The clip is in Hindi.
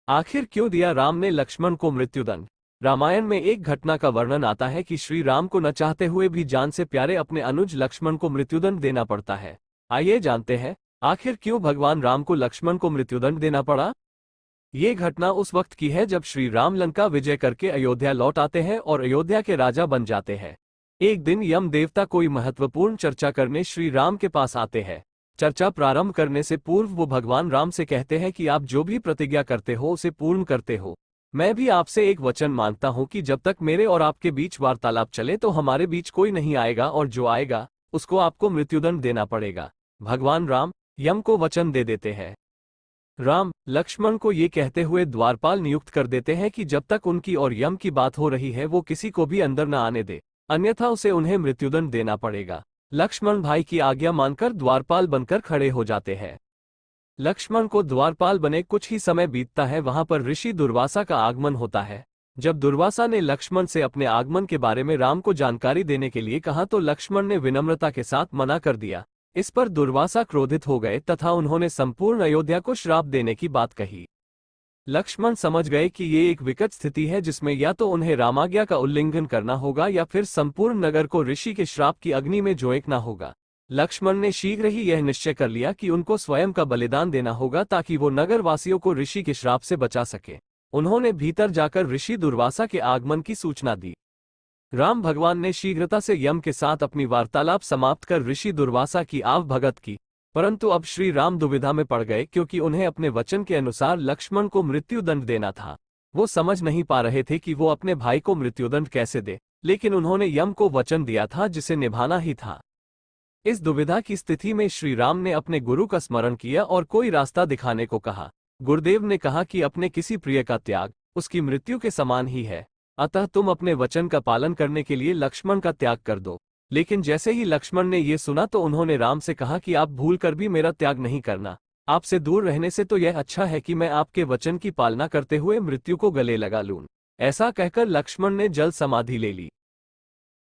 आखिर क्यों दिया राम ने लक्ष्मण को मृत्युदंड। रामायण में एक घटना का वर्णन आता है कि श्री राम को न चाहते हुए भी जान से प्यारे अपने अनुज लक्ष्मण को मृत्युदंड देना पड़ता है। आइए जानते हैं आखिर क्यों भगवान राम को लक्ष्मण को मृत्युदंड देना पड़ा। ये घटना उस वक्त की है जब श्री राम लंका विजय करके अयोध्या लौट आते हैं और अयोध्या के राजा बन जाते हैं। एक दिन यम देवता कोई महत्वपूर्ण चर्चा करने श्री राम के पास आते हैं। चर्चा प्रारंभ करने से पूर्व वो भगवान राम से कहते हैं कि आप जो भी प्रतिज्ञा करते हो उसे पूर्ण करते हो। मैं भी आपसे एक वचन मांगता हूं कि जब तक मेरे और आपके बीच वार्तालाप चले तो हमारे बीच कोई नहीं आएगा और जो आएगा उसको आपको मृत्युदंड देना पड़ेगा। भगवान राम यम को वचन दे देते हैं। राम लक्ष्मण को ये कहते हुए द्वारपाल नियुक्त कर देते हैं कि जब तक उनकी और यम की बात हो रही है वो किसी को भी अंदर न आने दे, अन्यथा उसे उन्हें मृत्युदंड देना पड़ेगा। लक्ष्मण भाई की आज्ञा मानकर द्वारपाल बनकर खड़े हो जाते हैं। लक्ष्मण को द्वारपाल बने कुछ ही समय बीतता है, वहां पर ऋषि दुर्वासा का आगमन होता है। जब दुर्वासा ने लक्ष्मण से अपने आगमन के बारे में राम को जानकारी देने के लिए कहा तो लक्ष्मण ने विनम्रता के साथ मना कर दिया। इस पर दुर्वासा क्रोधित हो गए तथा उन्होंने संपूर्ण अयोध्या को श्राप देने की बात कही। लक्ष्मण समझ गए कि ये एक विकट स्थिति है जिसमें या तो उन्हें रामाज्ञा का उल्लंघन करना होगा या फिर संपूर्ण नगर को ऋषि के श्राप की अग्नि में झोंकना होगा। लक्ष्मण ने शीघ्र ही यह निश्चय कर लिया कि उनको स्वयं का बलिदान देना होगा ताकि वो नगर वासियों को ऋषि के श्राप से बचा सके। उन्होंने भीतर जाकर ऋषि दुर्वासा के आगमन की सूचना दी। राम भगवान ने शीघ्रता से यम के साथ अपनी वार्तालाप समाप्त कर ऋषि दुर्वासा की आवभगत की, परंतु अब श्री राम दुविधा में पड़ गए क्योंकि उन्हें अपने वचन के अनुसार लक्ष्मण को मृत्युदंड देना था। वो समझ नहीं पा रहे थे कि वो अपने भाई को मृत्युदंड कैसे दे, लेकिन उन्होंने यम को वचन दिया था जिसे निभाना ही था। इस दुविधा की स्थिति में श्री राम ने अपने गुरु का स्मरण किया और कोई रास्ता दिखाने को कहा। गुरुदेव ने कहा कि अपने किसी प्रिय का त्याग उसकी मृत्यु के समान ही है, अतः तुम अपने वचन का पालन करने के लिए लक्ष्मण का त्याग कर दो। लेकिन जैसे ही लक्ष्मण ने ये सुना तो उन्होंने राम से कहा कि आप भूल कर भी मेरा त्याग नहीं करना। आपसे दूर रहने से तो यह अच्छा है कि मैं आपके वचन की पालना करते हुए मृत्यु को गले लगा लूं। ऐसा कहकर लक्ष्मण ने जल समाधि ले ली।